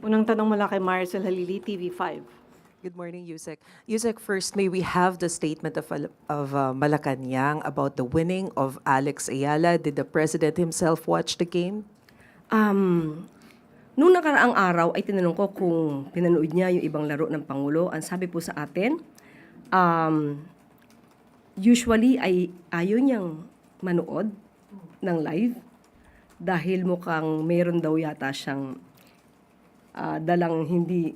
Unang tanong mula kay Maricel Halili, TV5. Good morning, Yusek. Yusek, first, may we have the statement of Malacanang about the winning of Alex Ayala? Did the president himself watch the game? Nung nakaraang araw ay tinanong ko kung pinanood niya yung ibang laro ng Pangulo. Ang sabi po sa atin, usually ay ayaw niyang manood ng live dahil mukhang meron daw yata siyang dalang hindi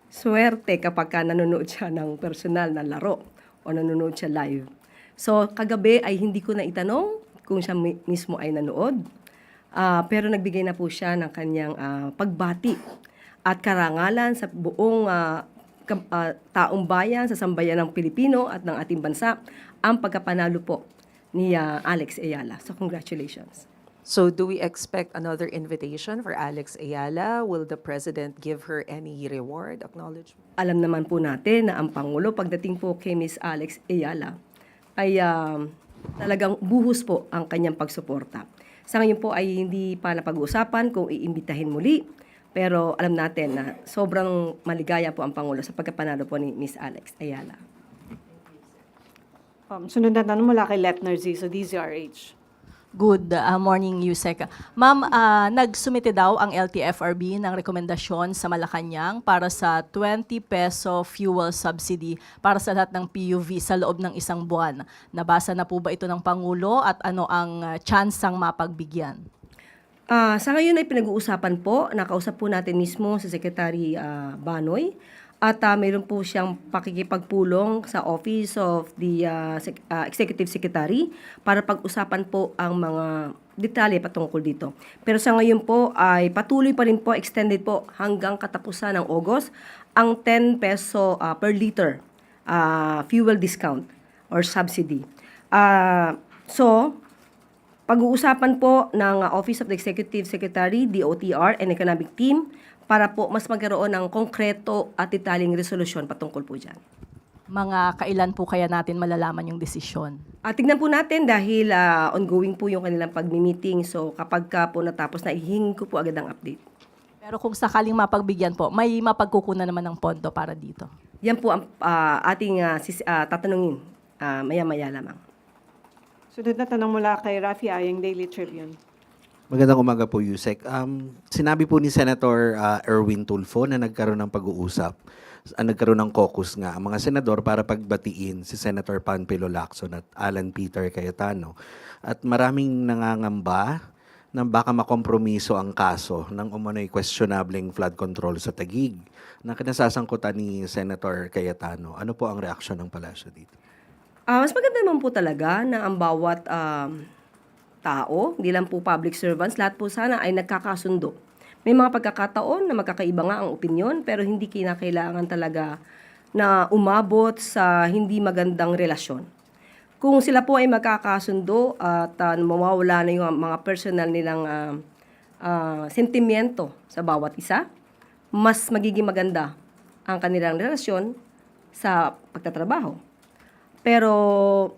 swerte kapag ka nanonood siya ng personal na laro o nanonood siya live. So, kagabi ay hindi ko na itanong kung siya mismo ay nanood. Pero nagbigay na po siya ng kanyang pagbati at karangalan sa buong taong bayan, sa sambayan ng Pilipino at ng ating bansa, ang pagkapanalo po ni Alex Ayala. So, congratulations. So do we expect another invitation for Alex Ayala? Will the president give her any reward, acknowledgement? Alam naman po natin na ang Pangulo, pagdating po kay Miss Alex Ayala, ay talagang buhos po ang kanyang pagsuporta. Sa ngayon po ay hindi pa napag-uusapan kung iimbitahin muli, pero alam natin na sobrang maligaya po ang Pangulo sa pagkapanalo po ni Miss Alex Ayala. Sunod na tanong mula kay Letner Zizo, DZRH. Good morning, Yusek. Ma'am, nagsumite daw ang LTFRB ng rekomendasyon sa Malacanang para sa 20 peso fuel subsidy para sa lahat ng PUV sa loob ng isang buwan. Nabasa na po ba ito ng Pangulo at ano ang tsansang mapagbigyan? Sa ngayon ay pinag-uusapan po, nakausap po natin mismo sa Secretary Banoy at mayroon po siyang pakikipagpulong sa Office of the Executive Secretary para pag-usapan po ang mga detalye patungkol dito. Pero sa ngayon po ay patuloy pa rin po, extended po hanggang katapusan ng August, ang 10 peso per liter fuel discount or subsidy. So, pag-uusapan po ng Office of the Executive Secretary, DOTR, and Economic Team para po mas magkaroon ng konkreto at detaling resolusyon patungkol po dyan. Mga kailan po kaya natin malalaman yung desisyon? Tignan po natin dahil ongoing po yung kanilang pag-meeting. So kapag ka po natapos na, ihingi ko po agad ang update. Pero kung sakaling mapagbigyan po, may mapagkukunan naman ng pondo para dito. Yan po ang ating tatanungin maya-maya lamang. Sunod na tanong mula kay Rafi Ayeng, Daily Tribune. Magandang umaga po, Yusek. Sinabi po ni Senator Erwin Tulfo na nagkaroon ng pag-uusap, nagkaroon ng caucus nga ang mga senador para pagbatiin si Senator Panfilo Lacson at Alan Peter Cayetano. At maraming nangangamba na baka makompromiso ang kaso ng umano'y questionableng flood control sa Taguig na kinasasangkutan ni Senator Cayetano. Ano po ang reaksyon ng palasyo dito? Mas maganda naman po talaga na ang bawat tao, hindi lang po public servants, lahat po sana ay nagkakasundo. May mga pagkakataon na magkakaiba nga ang opinyon, pero hindi kinakailangan talaga na umabot sa hindi magandang relasyon. Kung sila po ay magkakasundo at mawawala na yung mga personal nilang sentimiento sa bawat isa, mas magiging maganda ang kanilang relasyon sa pagtatrabaho. Pero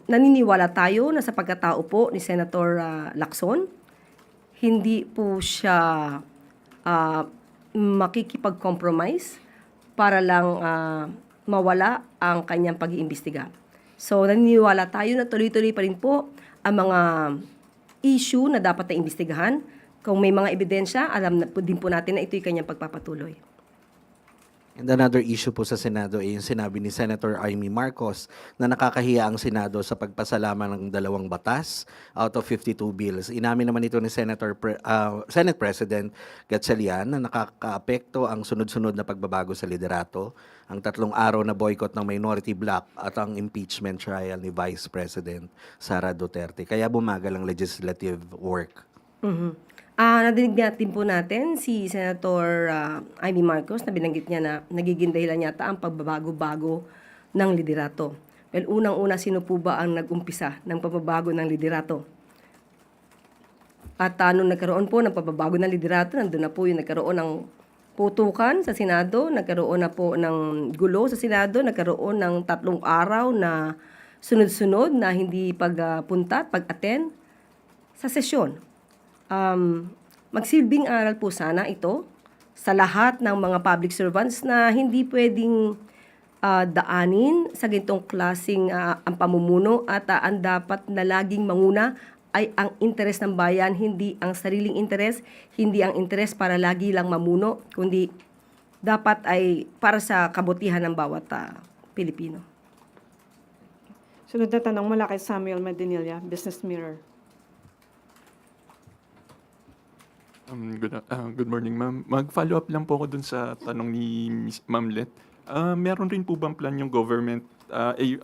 naniniwala tayo na sa pagkatao po ni Senator Lacson, hindi po siya makikipag-compromise para lang mawala ang kanyang pag-iimbestiga. So naniniwala tayo na tuloy-tuloy pa rin po ang mga issue na dapat na imbestigahan. Kung may mga ebidensya, alam na po din po natin na ito'y kanyang pagpapatuloy. And another issue po sa Senado ay yung sinabi ni Senator Amy Marcos na nakakahiya ang Senado sa pagpasalaman ng 2 batas out of 52 bills. Inamin naman ito ni Senate President Gatchalian na nakakaapekto ang sunod-sunod na pagbabago sa liderato, ang 3 araw na boycott ng minority bloc at ang impeachment trial ni Vice President Sara Duterte. Kaya bumagal ang legislative work. Nadinig natin po natin si Senator Amy Marcos na binanggit niya na nagiging dahilan yata ang pagbabago-bago ng liderato. Well, unang-una, sino po ba ang nag-umpisa ng pagbabago ng liderato? At nung nagkaroon po ng pagbabago ng liderato, nandun na po yung nagkaroon ng putukan sa Senado, nagkaroon na po ng gulo sa Senado, nagkaroon ng 3 araw na sunod-sunod na hindi pagpunta at pag-attend sa sesyon. Magsilbing aral po sana ito sa lahat ng mga public servants na hindi pwedeng daanin sa ganitong klaseng ang pamumuno at ang dapat na laging manguna ay ang interes ng bayan, hindi ang sariling interes, hindi ang interes para lagi lang mamuno, kundi dapat ay para sa kabutihan ng bawat Pilipino. Sunod na tanong mula kay Samuel Medinilla, Business Mirror. Good morning, ma'am. Mag-follow up lang po ako dun sa tanong ni Ma'am Let. Meron rin po bang plan yung government,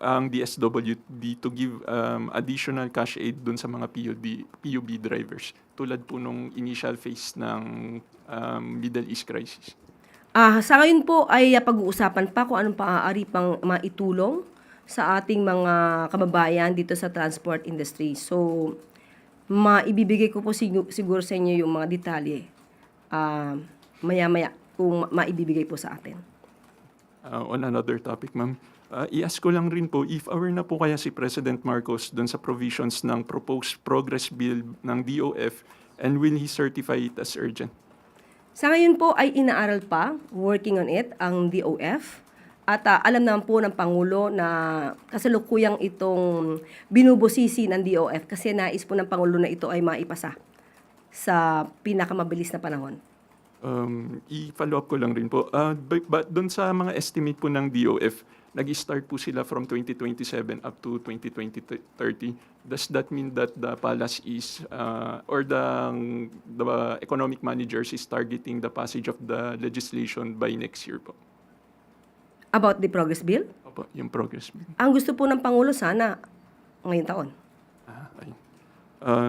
ang DSWD to give additional cash aid dun sa mga PUB drivers tulad po nung initial phase ng Middle East crisis? Sa ngayon po ay pag-uusapan pa kung anong maaari pang maitulong sa ating mga kababayan dito sa transport industry. So, maibibigay ko po siguro sa inyo yung mga detalye maya-maya kung maibibigay po sa atin. On another topic, ma'am, i-ask ko lang rin po, if aware na po kaya si President Marcos dun sa provisions ng proposed progress bill ng DOF, and will he certify it as urgent? Sa ngayon po ay inaaral pa, working on it, ang DOF. At alam naman po ng Pangulo na kasalukuyang itong binubusisi ng DOF kasi nais po ng Pangulo na ito ay maipasa sa pinakamabilis na panahon. I-follow up ko lang rin po. But doon sa mga estimate po ng DOF, nag-start po sila from 2027 up to 2030. Does that mean that the palace is, or the economic managers is targeting the passage of the legislation by next year po? About the progress bill, Opo, yung progress bill. ang gusto po ng Pangulo sana ngayong taon. Ayun.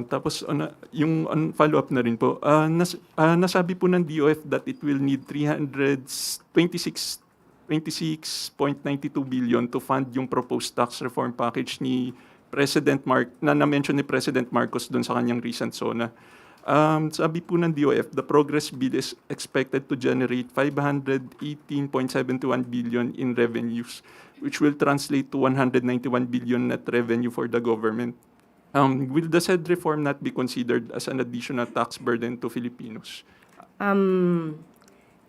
Tapos yung follow-up na rin po, nasabi po ng DOF that it will need 26.92 billion to fund yung proposed tax reform package ni President na-mention ni President Marcos doon sa kanyang recent SONA. Sabi po ng DOF, the progress bill is expected to generate 518.71 billion in revenues, which will translate to 191 billion net revenue for the government. Will the said reform not be considered as an additional tax burden to Filipinos?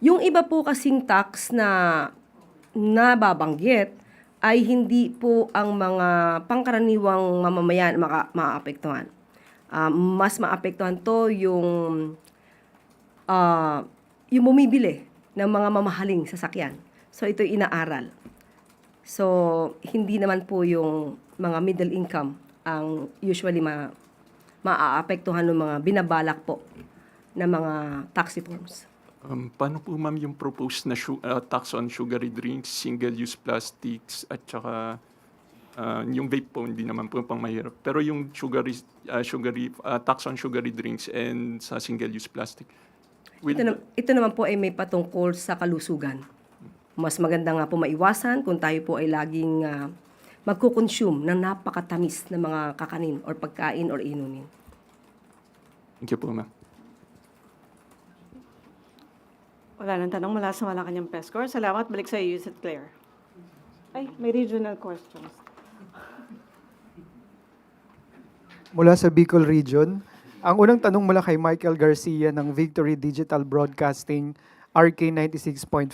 Yung iba po kasing tax na nababanggit ay hindi po ang mga pangkaraniwang mamamayan maapektuhan. Mas maapektuhan to yung bumibili ng mga mamahaling sasakyan. So ito inaaral. So hindi naman po yung mga middle income ang usually maaapektuhan ng mga binabalak po na mga tax reforms. Paano po ma'am yung proposed na tax on sugary drinks, single-use plastics, at saka yung vape po, hindi naman po pang mahirap. Pero yung tax on sugary drinks and sa single-use plastic. Ito naman po ay may patungkol sa kalusugan. Mas maganda nga po maiwasan kung tayo po ay laging magkukonsume ng napakatamis na mga kakanin or pagkain or inumin. Thank you po ma'am. Wala nang tanong mula sa Malacanang PESCOR. Salamat. Balik sa iyo, Yusek Claire. Ay, may regional questions. Mula sa Bicol Region, ang unang tanong mula kay Michael Garcia ng Victory Digital Broadcasting, RK 96.5.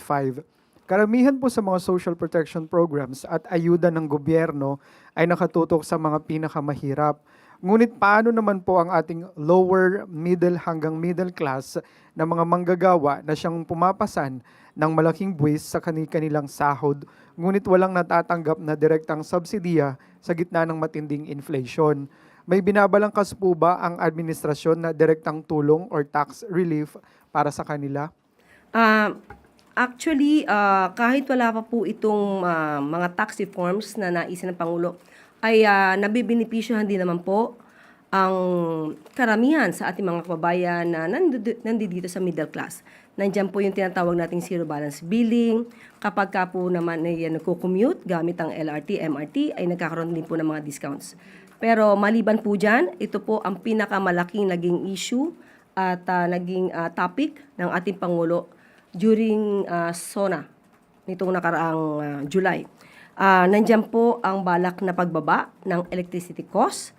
Karamihan po sa mga social protection programs at ayuda ng gobyerno ay nakatutok sa mga pinakamahirap. Ngunit paano naman po ang ating lower, middle hanggang middle class na mga manggagawa na siyang pumapasan ng malaking buwis sa kanilang sahod, ngunit walang natatanggap na direktang subsidiya sa gitna ng matinding inflation? May binabalangkas po ba ang administrasyon na direktang tulong or tax relief para sa kanila? Actually, kahit wala pa po itong mga tax reforms na naisin ng Pangulo, ay nabibinipisyohan din naman po ang karamihan sa ating mga kababayan na nandito sa middle class. Nandiyan po yung tinatawag nating zero balance billing. Kapag ka po naman ay nagko-commute gamit ang LRT, MRT, ay nagkakaroon din po ng mga discounts. Pero maliban po dyan, ito po ang pinakamalaking naging issue at naging topic ng ating Pangulo during SONA nitong nakaraang July. Nandiyan po ang balak na pagbaba ng electricity cost.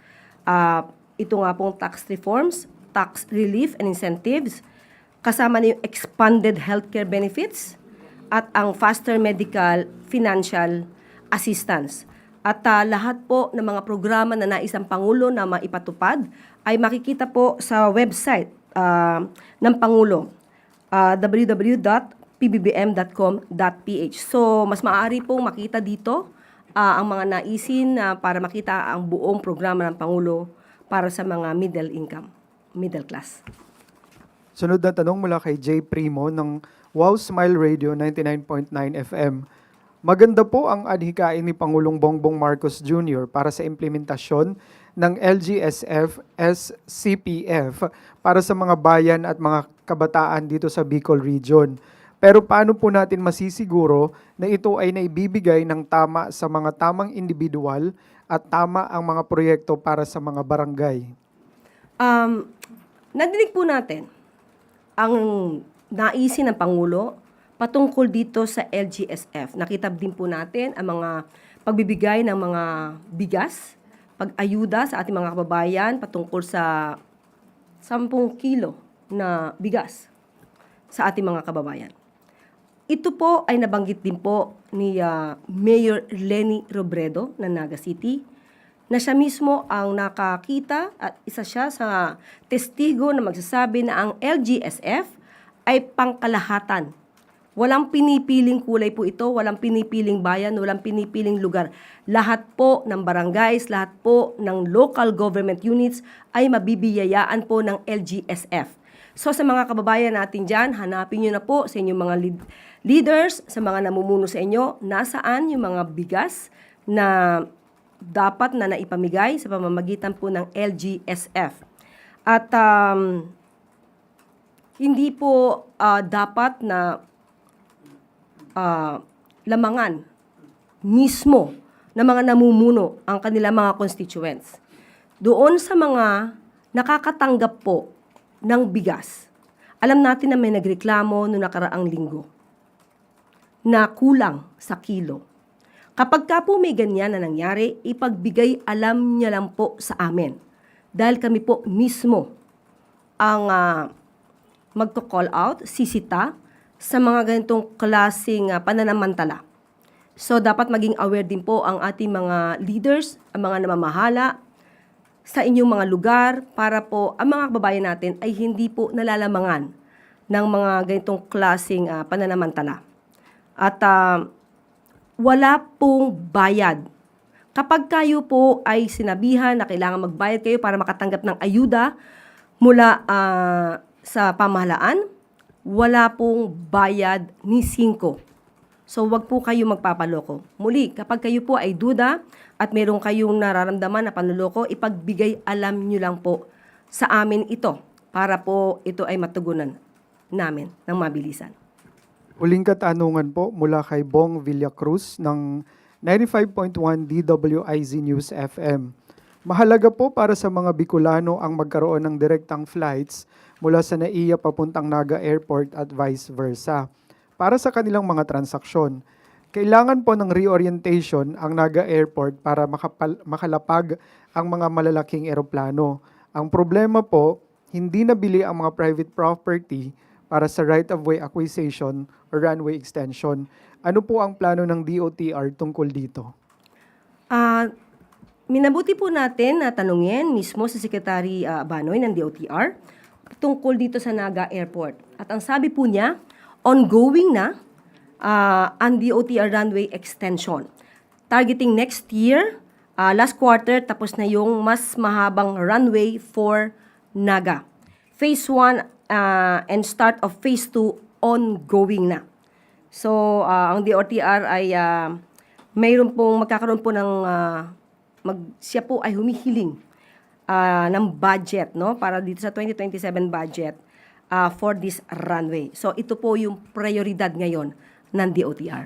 Ito nga pong tax reforms, tax relief and incentives, kasama na yung expanded healthcare benefits at ang faster medical financial assistance. At lahat po ng mga programa na nais ng Pangulo na maipatupad ay makikita po sa website ng Pangulo, www.pbbm.com.ph. So, mas maaari pong makita dito ang mga naisin para makita ang buong programa ng Pangulo para sa mga middle class. Sunod na tanong mula kay Jay Primo ng Wow Smile Radio 99.9 FM. Maganda po ang adhikain ni Pangulong Bongbong Marcos Jr. para sa implementasyon ng LGSF SCPF para sa mga bayan at mga kabataan dito sa Bicol Region. Pero paano po natin masisiguro na ito ay naibibigay ng tama sa mga tamang individual at tama ang mga proyekto para sa mga barangay? Nadinig po natin ang naisin ng Pangulo patungkol dito sa LGSF. Nakita din po natin ang mga pagbibigay ng mga bigas, pag-ayuda sa ating mga kababayan patungkol sa 10 kilo na bigas sa ating mga kababayan. Ito po ay nabanggit din po ni Mayor Leni Robredo ng Naga City na siya mismo ang nakakita at isa siya sa testigo na magsasabi na ang LGSF ay pangkalahatan. Walang pinipiling kulay po ito, walang pinipiling bayan, walang pinipiling lugar. Lahat po ng barangays, lahat po ng local government units ay mabibiyayaan po ng LGSF. So sa mga kababayan natin dyan, hanapin nyo na po sa inyong mga leaders, sa mga namumuno sa inyo, nasaan yung mga bigas na dapat na naipamigay sa pamamagitan po ng LGSF. At hindi po dapat na lamangan mismo ng mga namumuno ang kanilang mga constituents. Doon sa mga nakakatanggap po ng bigas, alam natin na may nagreklamo noong nakaraang linggo na kulang sa kilo. Kapag ka po may ganyan na nangyari, ipagbigay alam niya lang po sa amin. Dahil kami po mismo ang magko-call out, sisita, sa mga ganitong klaseng pananamantala. So, dapat maging aware din po ang ating mga leaders, ang mga namamahala sa inyong mga lugar para po ang mga kababayan natin ay hindi po nalalamangan ng mga ganitong klaseng pananamantala. At wala pong bayad. Kapag kayo po ay sinabihan na kailangan magbayad kayo para makatanggap ng ayuda mula sa pamahalaan, wala pong bayad ni 5. So, wag po kayo magpapaloko. Muli, kapag kayo po ay duda at meron kayong nararamdaman na panloloko, ipagbigay alam nyo lang po sa amin ito para po ito ay matugunan namin ng mabilisan. Huling katanungan po mula kay Bong Villacruz ng 95.1 DWIZ News FM. Mahalaga po para sa mga Bicolano ang magkaroon ng direktang flights mula sa NAIA papuntang Naga Airport at vice versa. Para sa kanilang mga transaksyon, kailangan po ng reorientation ang Naga Airport para makalapag ang mga malalaking eroplano. Ang problema po, hindi nabili ang mga private property para sa right-of-way acquisition o runway extension. Ano po ang plano ng DOTR tungkol dito? Minabuti po natin na tanungin mismo si Secretary Banoy ng DOTR tungkol dito sa Naga Airport. At ang sabi po niya, ongoing na ang DOTR runway extension. Targeting next year, last quarter, tapos na yung mas mahabang runway for Naga. Phase 1 and start of Phase 2 ongoing na. So, ang DOTR ay magkakaroon po ng siya po ay humihiling ng budget, no, para dito sa 2027 budget for this runway. So ito po yung prioridad ngayon ng DOTR.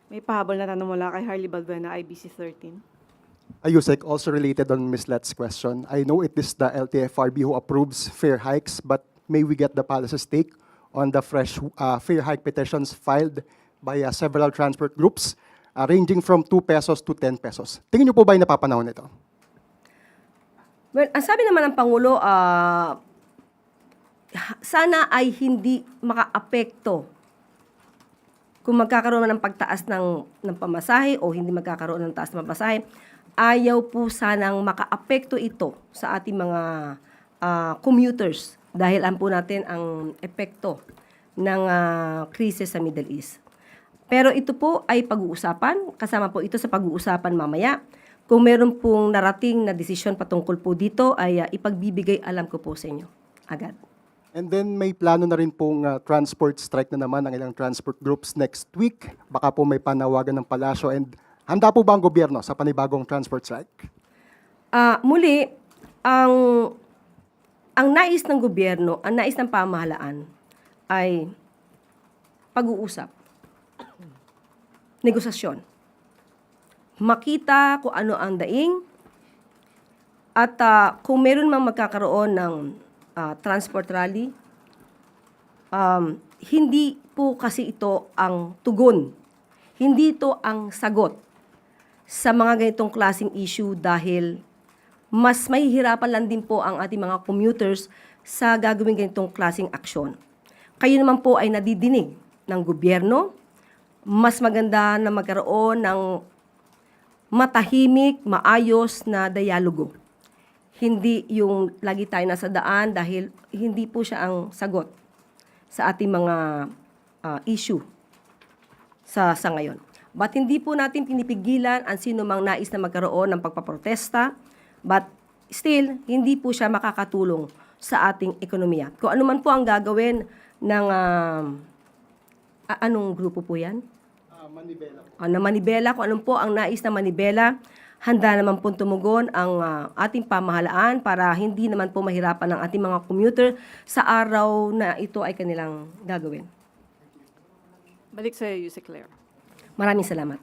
May pahabol na tanong mula kay Harley Balbuena, IBC 13. Ayusek, also related on Ms. Let's question. I know it is the LTFRB who approves fare hikes, but may we get the palace's take on the fresh fare hike petitions filed by several transport groups ranging from 2 pesos to 10 pesos. Tingin niyo po ba yung napapanahon nito? Well, ang sabi naman ng Pangulo, sana ay hindi makaapekto kung magkakaroon man ng pagtaas ng pamasahe o hindi magkakaroon ng taas ng pamasahe. Ayaw po sanang makaapekto ito sa ating mga commuters dahil alam po natin ang epekto ng krisis sa Middle East. Pero ito po ay pag-uusapan, kasama po ito sa pag-uusapan mamaya. Kung meron pong narating na desisyon patungkol po dito, ay ipagbibigay alam ko po sa inyo agad. And then may plano na rin pong transport strike na naman ng ilang transport groups next week. Baka po may panawagan ng palasyo. And handa po ba ang gobyerno sa panibagong transport strike? Muli, ang nais ng gobyerno, ang nais ng pamahalaan ay pag-uusap, negosasyon. Makita kung ano ang daing at kung meron mang magkakaroon ng transport rally, hindi po kasi ito ang tugon. Hindi ito ang sagot sa mga ganitong klaseng issue dahil mas mahihirapan lang din po ang ating mga commuters sa gagawin ganitong klaseng aksyon. Kayo naman po ay nadidinig ng gobyerno. Mas maganda na magkaroon ng matahimik, maayos na dialogo. Hindi yung lagi tayo nasa daan dahil hindi po siya ang sagot sa ating mga issue sa ngayon. But hindi po natin pinipigilan ang sino mang nais na magkaroon ng pagpaprotesta, but still, hindi po siya makakatulong sa ating ekonomiya. Kung ano man po ang gagawin ng anong grupo po yan? Manibela. Na manibela, kung anong po ang nais na manibela, handa naman po tumugon ang ating pamahalaan para hindi naman po mahirapan ng ating mga commuter sa araw na ito ay kanilang gagawin. Balik sa Yusek Claire. Maraming salamat.